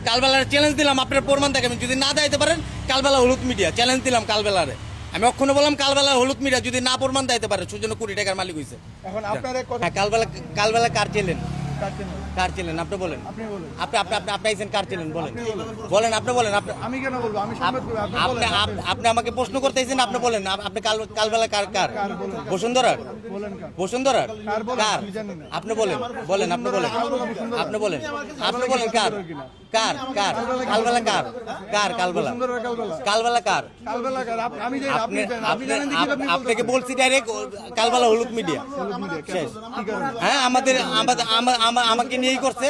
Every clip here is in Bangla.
কালবেলার চ্যালেঞ্জ দিলাম, আপনার প্রমাণ দেখাবেন। যদি না দিতে পারেন কালবেলা হলুদ মিডিয়া চ্যালেঞ্জ দিলাম কালবেলারে। আমি অক্ষণে বললাম কালবেলা হলুদ মিডিয়া যদি না প্রমাণ দিতে পারে সুজন কোটি টাকার মালিক হয়েছে। এখন আপনার এক কথা, হ্যাঁ, কালবেলা কার ছিলেন? কাটছেন না। কার ছিলেন আপনি বলেন। আপনি বলেন। আপনি আইছেন কার ছিলেন বলেন। বলেন আপনি বলেন। আমি কেন বলবো? আমি সংবাদ করি, আপনি আপনি বলেন। আপনি আমাকে প্রশ্ন করতেছেন, আপনি বলেন। আপনি কালবেলা কার বলেন। বসুন্ধরার? বলেন কার? বসুন্ধরার কার বলেন? কার? আমি জানি না। আপনি বলেন। বলেন আপনি বলেন। আপনি বলেন। আপনি বলেন কার কালবেলা কার কালবেলা বসুন্ধরার কালবেলা। কালবেলা কার? কালবেলা কার? আমি জানি না, আপনি জানেন। আপনি জানেন দেখি আপনি আপনাকে বলছি ডাইরেক্ট কালবেলা হলুদ মিডিয়া শেষ। কি করেন? হ্যাঁ, আমাকে নিয়েই করছে,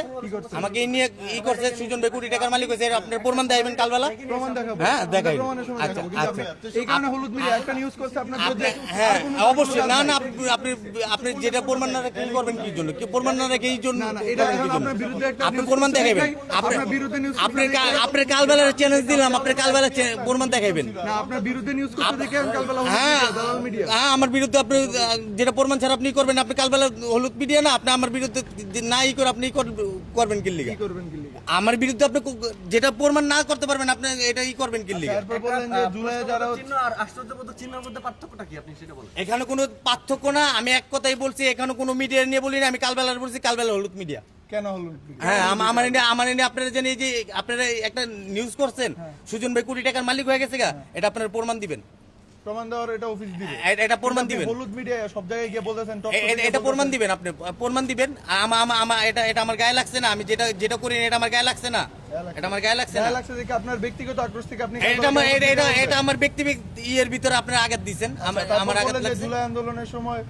আমাকে নিয়ে করছে। সুজন ভাই কোটি টাকার মালিক হয়েছে, আপনার প্রমাণ দেখাবেন কালবেলা। প্রমাণ দেখাবো। হ্যাঁ, দেখাই। প্রমাণের সময় আচ্ছা দেখাবো। আচ্ছা এই কারণে হলুদ মিডিয়া একটা নিউজ করছে আপনার বিরুদ্ধে। হ্যাঁ, অবশ্যই। না আপনি যেটা প্রমাণ না রেখে করবেন কি জন্য? কি প্রমাণ না রেখে এই জন্য না, এটা এখন আপনার বিরুদ্ধে একটা আপনি news প্রমাণ করছে, দেখাবেন। আপনার বিরুদ্ধে নিউজ আপনার কালবেলার চ্যালেঞ্জ দিলাম, আপনার কালবেলার প্রমাণ দেখাইবেন। না, আপনার বিরুদ্ধে নিউজ করতে দেখে আমি কালবেলা হ্যাঁ দালাল মিডিয়া। হ্যাঁ, আমার বিরুদ্ধে আপনি যেটা প্রমাণ ছাড়া আপনি করবেন। আপনি কালবেলা হলুদ মিডিয়া না, আপনি আমার বিরুদ্ধে নাই করে আপনি করবেন কি লিগা? কি করবেন কি লিগা? আমার বিরুদ্ধে আপনি যেটা প্রমাণ না করতে পারবেন আপনি এটাই করবেন কি লিগা? তারপর বলেন যে জুলাই যারা চিহ্ন আর আশ্চর্যবোধক চিহ্নের মধ্যে পার্থক্যটা কি আপনি সেটা বলেন। এখানে কোনো পার্থক্য না। আমি এক কথাই বলছি, এখানে কোনো মিডিয়া নিয়ে বলি না। আমি কালবেলার বলছি কালবেলা হলুদ মিডিয়া। কেন হলো? হ্যাঁ, আমার এনে আপনারা জানি যে আপনারা একটা নিউজ করছেন সুজন ভাই কোটি টাকার মালিক হয়ে গেছে গা, এটা আপনারা প্রমাণ দিবেন। প্রমাণ দেওয়ার এটা অফিস দিবে। এটা প্রমাণ দিবেন। হলুদ মিডিয়া সব জায়গায় গিয়ে বলতেছেন এটা প্রমাণ দিবেন, আপনি প্রমাণ দিবেন। এটা আমার গায়ে লাগছে না। আমি যেটা করি এটা আমার গায়ে লাগছে না। এটা আমার গায়ে লাগছে না। লাগছে যে আপনার ব্যক্তিগত আক্রোশ থেকে আপনি এটা আমার ব্যক্তিগত ইয়ের ভিতরে আপনার আঘাত দিচ্ছেন। আমার আঘাত লাগছে। জুলাই আন্দোলনের সময়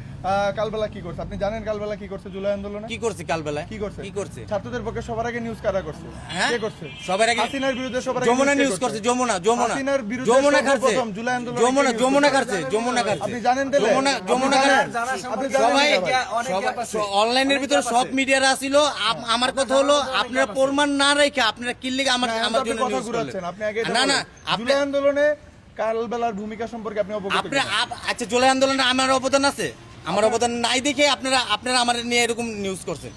কালবেলা কি করছে আপনি জানেন? কালবেলা কি করছে জুলাই আন্দোলনে? কি করছে কালবেলায়? কি করছে? কি করছে? ছাত্রদের পক্ষে সবার আগে নিউজ কারা করছে? হ্যাঁ? কে করছে? সবার আগে হাসিনার বিরুদ্ধে সবার আগে যমুনা কে নিউজ করছে। যমুনা হাসিনার বিরুদ্ধে যমুনা খাচ্ছে। সর্বপ্রথম জুলাই আন্দোলনে যমুনা খাচ্ছে। যমুনা খাচ্ছে। আপনি জানেন তাহলে? যমুনা আপনি খাচ্ছে। জানেন? আপনি সবাই জানেন? অনলাইনের ভিতরে সব মিডিয়ারা ছিল। আমার কথা হলো আপনারা প্রমাণ না রেখে আপনারা কিল্লিগে আমার আপনি জন্য কথা নিউজ করলেন। ঘুরাচ্ছেন। আপনি আগে এটা না না, বলেন। আপনি জুলাই আন্দোলনে কালবেলার ভূমিকা সম্পর্কে আপনি অবগত আপনি কিনা? আচ্ছা, জুলাই আন্দোলনে আমার অবদান আছে। আমার অবদান নাই দেখে আপনারা আমার নিয়ে এরকম নিউজ করছেন।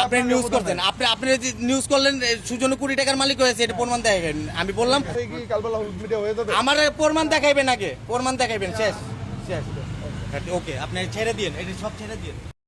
আপনি নিউজ করছেন। আপনি নিউজ করলেন সুজন কোটি টাকার মালিক হয়েছে, এটা প্রমাণ দেখাবেন। আমি বললাম কি কালবেলা হলুদ মিডিয়া হয়ে যাবে? আমার প্রমাণ দেখাইবেন, আগে প্রমাণ দেখাইবেন। শেষ শেষ। ওকে, আপনি ছেড়ে দিন, এটা সব ছেড়ে দিন।